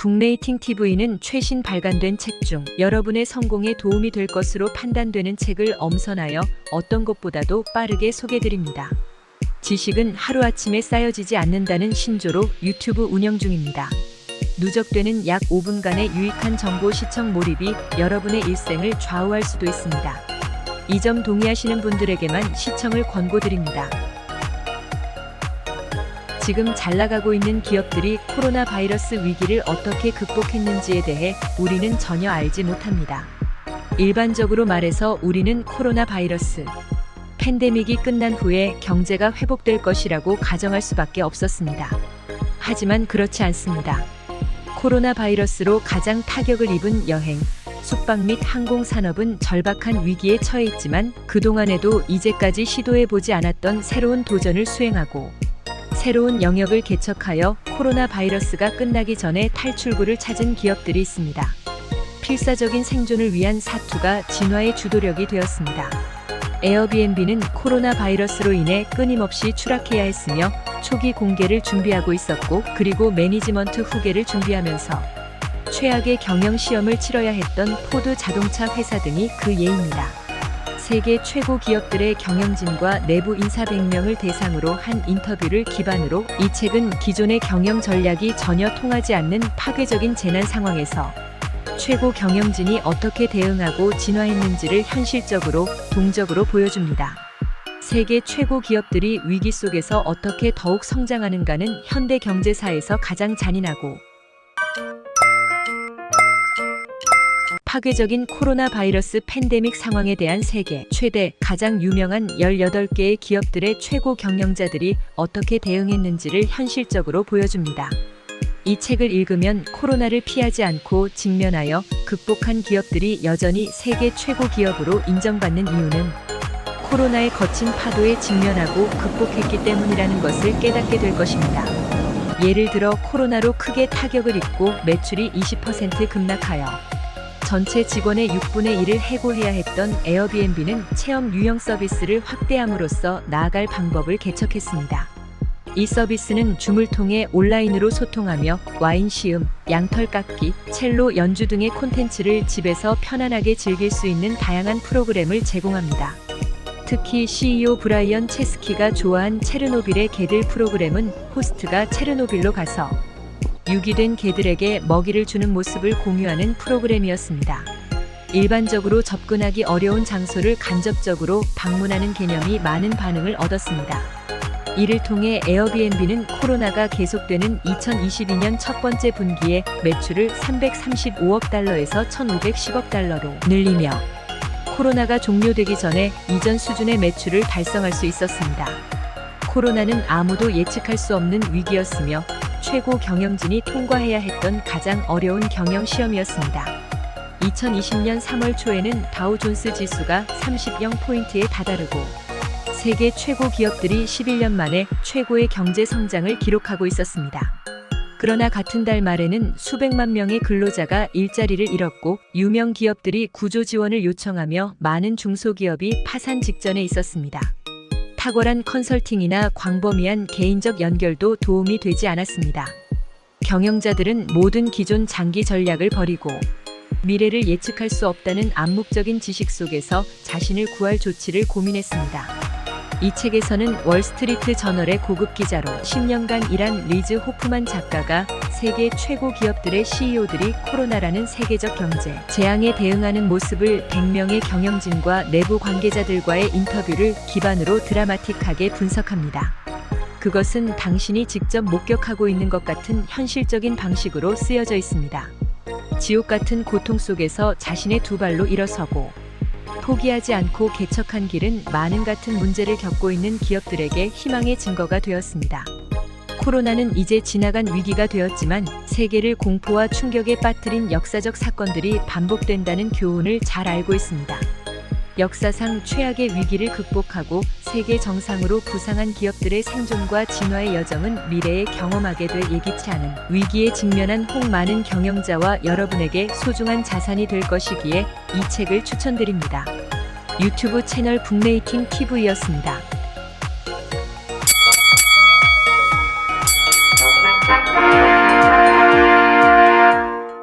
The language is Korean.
북레이팅 TV는 최신 발간된 책 중 여러분의 성공에 도움이 될 것으로 판단되는 책을 엄선하여 어떤 것보다도 빠르게 소개드립니다. 지식은 하루아침에 쌓여지지 않는다는 신조로 유튜브 운영 중입니다. 누적되는 약 5분간의 유익한 정보 시청 몰입이 여러분의 일생을 좌우할 수도 있습니다. 이 점 동의하시는 분들에게만 시청을 권고드립니다. 지금 잘 나가고 있는 기업들이 코로나 바이러스 위기를 어떻게 극복했는지에 대해 우리는 전혀 알지 못합니다. 일반적으로 말해서 우리는 코로나 바이러스 팬데믹이 끝난 후에 경제가 회복될 것이라고 가정할 수밖에 없었습니다. 하지만 그렇지 않습니다. 코로나 바이러스로 가장 타격을 입은 여행, 숙박 및 항공산업은 절박한 위기에 처해 있지만 그동안에도 이제까지 시도해보지 않았던 새로운 도전을 수행하고 새로운 영역을 개척하여 코로나 바이러스가 끝나기 전에 탈출구를 찾은 기업들이 있습니다. 필사적인 생존을 위한 사투가 진화의 주도력이 되었습니다. 에어비앤비는 코로나 바이러스로 인해 끊임없이 추락해야 했으며 초기 공개를 준비하고 있었고, 그리고 매니지먼트 후계를 준비하면서 최악의 경영 시험을 치러야 했던 포드 자동차 회사 등이 그 예입니다. 세계 최고 기업들의 경영진과 내부 인사 100명을 대상으로 한 인터뷰를 기반으로 이 책은 기존의 경영 전략이 전혀 통하지 않는 파괴적인 재난 상황에서 최고 경영진이 어떻게 대응하고 진화했는지를 현실적으로, 동적으로 보여줍니다. 세계 최고 기업들이 위기 속에서 어떻게 더욱 성장하는가는 현대 경제사에서 가장 잔인하고 파괴적인 코로나 바이러스 팬데믹 상황에 대한 세계 최대, 가장 유명한 18개의 기업들의 최고 경영자들이 어떻게 대응했는지를 현실적으로 보여줍니다. 이 책을 읽으면 코로나를 피하지 않고 직면하여 극복한 기업들이 여전히 세계 최고 기업으로 인정받는 이유는 코로나의 거친 파도에 직면하고 극복했기 때문이라는 것을 깨닫게 될 것입니다. 예를 들어 코로나로 크게 타격을 입고 매출이 20% 급락하여 전체 직원의 6분의 1을 해고해야 했던 에어비앤비는 체험 유형 서비스를 확대함으로써 나아갈 방법을 개척했습니다. 이 서비스는 줌을 통해 온라인으로 소통하며 와인 시음, 양털 깎기, 첼로 연주 등의 콘텐츠를 집에서 편안하게 즐길 수 있는 다양한 프로그램을 제공합니다. 특히 CEO 브라이언 체스키가 좋아한 체르노빌의 개들 프로그램은 호스트가 체르노빌로 가서 유기된 개들에게 먹이를 주는 모습을 공유하는 프로그램이었습니다. 일반적으로 접근하기 어려운 장소를 간접적으로 방문하는 개념이 많은 반응을 얻었습니다. 이를 통해 에어비앤비는 코로나가 계속되는 2022년 첫 번째 분기에 매출을 335억 달러에서 1,510억 달러로 늘리며 코로나가 종료되기 전에 이전 수준의 매출을 달성할 수 있었습니다. 코로나는 아무도 예측할 수 없는 위기였으며 최고 경영진이 통과해야 했던 가장 어려운 경영 시험이었습니다. 2020년 3월 초에는 다우존스 지수가 30.0포인트에 다다르고 세계 최고 기업들이 11년 만에 최고의 경제 성장을 기록하고 있었습니다. 그러나 같은 달 말에는 수백만 명의 근로자가 일자리를 잃었고 유명 기업들이 구조 지원을 요청하며 많은 중소기업이 파산 직전에 있었습니다. 탁월한 컨설팅이나 광범위한 개인적 연결도 도움이 되지 않았습니다. 경영자들은 모든 기존 장기 전략을 버리고 미래를 예측할 수 없다는 암묵적인 지식 속에서 자신을 구할 조치를 고민했습니다. 이 책에서는 월스트리트 저널의 고급 기자로 10년간 일한 리즈 호프만 작가가 세계 최고 기업들의 CEO들이 코로나라는 세계적 경제 재앙에 대응하는 모습을 100명의 경영진과 내부 관계자들과의 인터뷰를 기반으로 드라마틱하게 분석합니다. 그것은 당신이 직접 목격하고 있는 것 같은 현실적인 방식으로 쓰여져 있습니다. 지옥 같은 고통 속에서 자신의 두 발로 일어서고 포기하지 않고 개척한 길은 많은 같은 문제를 겪고 있는 기업들에게 희망의 증거가 되었습니다. 코로나는 이제 지나간 위기가 되었지만 세계를 공포와 충격에 빠뜨린 역사적 사건들이 반복된다는 교훈을 잘 알고 있습니다. 역사상 최악의 위기를 극복하고 세계 정상으로 부상한 기업들의 생존과 진화의 여정은 미래에 경험하게 될 예기치 않은 위기에 직면한 혹 많은 경영자와 여러분에게 소중한 자산이 될 것이기에 이 책을 추천드립니다. 유튜브 채널 북레이팅 TV였습니다.